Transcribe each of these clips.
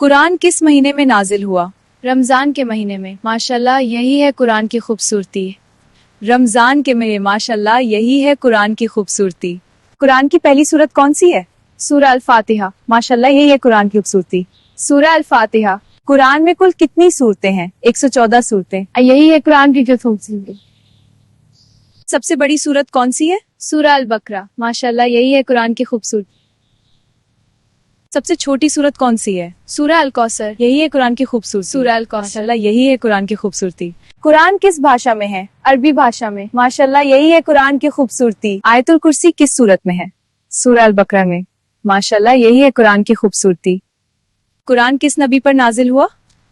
कुरान किस महीने में नाजिल हुआ? रमजान के महीने में। माशाल्लाह, यही है कुरान की खूबसूरती। रमजान के महीने, माशाल्लाह, यही है कुरान की खूबसूरती। कुरान की पहली सूरत कौन सी है? सूरह अल फातिहा। माशाल्लाह, यही है कुरान की खूबसूरती। सूरह अल फातिहा। कुरान में कुल कितनी सूरतें हैं? 114 सूरतें। यही है कुरान की खूबसूरती। सबसे बड़ी सूरत कौन सी है? सूरह अल बकरा। माशाल्लाह, यही है कुरान की खूबसूरती। सबसे छोटी सूरत कौन सी है? सूरह अल कौसर। यही है कुरान की खूबसूरती। सूरह अल कौसर। माशाल्लाह, यही है कुरान की खूबसूरती। कुरान किस भाषा में है? अरबी भाषा में। माशाल्लाह, यही है कुरान की खूबसूरती। आयतुल कुर्सी किस सूरत में है? सूरह अल बकरा में। माशाल्लाह, यही है कुरान की खूबसूरती। कुरान किस नबी पर नाजिल हुआ?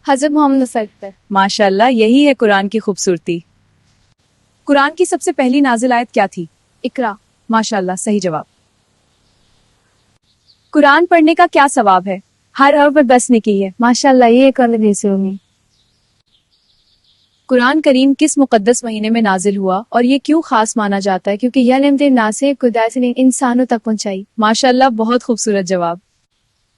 हजरत मोहम्मद पर। माशाल्लाह, यही है कुरान की खूबसूरती। कुरान की सबसे पहली नाजिल आयत क्या थी? इकरा। माशाल्लाह, सही जवाब। कुरान पढ़ने का क्या सवाब है? हर हर्फ पर 10 नेकी है। माशाल्लाह, ये होगी। कुरान करीम किस मुकद्दस महीने में नाजिल हुआ और ये क्यों खास माना जाता है? क्योंकि यह नेमते नासे खुदा से इंसानों तक पहुंचाई। माशाल्लाह, बहुत खूबसूरत जवाब।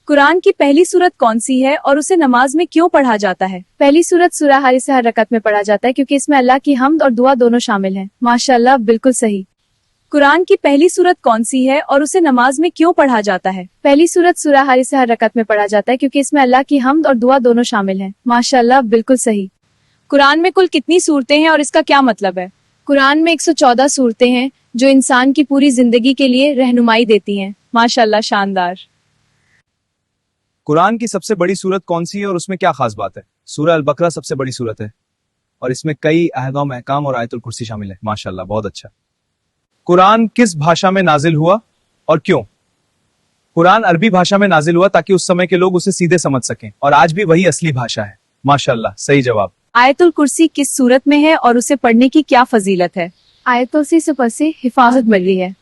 कुरान की पहली सूरत कौन सी है और उसे नमाज में क्यों पढ़ा जाता है? पहली सूरत सूरह हारिस हर रकत में पढ़ा जाता है क्योंकि इसमें अल्लाह की हम्द और दुआ दोनों शामिल हैं। माशाल्लाह, बिल्कुल सही। कुरान की पहली सूरत कौन सी है और उसे नमाज में क्यों पढ़ा जाता है? पहली सूरत सूरह हारिस हर रकत में पढ़ा जाता है क्योंकि इसमें अल्लाह की हम्द और दुआ दोनों शामिल हैं। माशाल्लाह, बिल्कुल सही। कुरान में कुल कितनी सूरतें हैं और इसका क्या मतलब है? कुरान में 114 सूरतें हैं जो इंसान की पूरी जिंदगी के लिए रहनुमाई देती हैं। माशाल्लाह, शानदार। कुरान की सबसे बड़ी सूरत कौन सी है और उसमें क्या खास बात है? सूरह अल बकरा सबसे बड़ी सूरत है और इसमें कई अहकाम अहकाम और आयतुल कुर्सी शामिल है। माशाल्लाह, बहुत अच्छा। कुरान किस भाषा में नाजिल हुआ और क्यों? कुरान अरबी भाषा में नाजिल हुआ ताकि उस समय के लोग उसे सीधे समझ सकें और आज भी वही असली भाषा है। माशाल्लाह, सही जवाब। आयतुल कुर्सी किस सूरत में है और उसे पढ़ने की क्या फजीलत है? आयतुल कुर्सी से हिफाजत मिली है।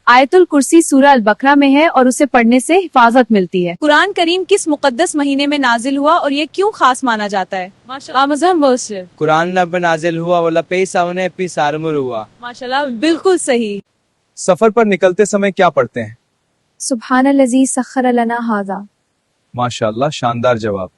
आयतुल कुर्सी सूरह अल बकरा में है और उसे पढ़ने से हिफाजत मिलती है। कुरान करीम किस मुकद्दस महीने में नाजिल हुआ और ये क्यों खास माना जाता है? माशाल्लाह, कुरान नब नाजिल हुआ वाला पे सामने पी सारमुर हुआ। माशाल्लाह, बिल्कुल सही। सफर पर निकलते समय क्या पढ़ते हैं? सुब्हानल्लज़ी सख्खर लना हाज़ा। माशाल्लाह, शानदार जवाब।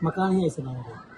मकान ही ऐसे बना हुआ है।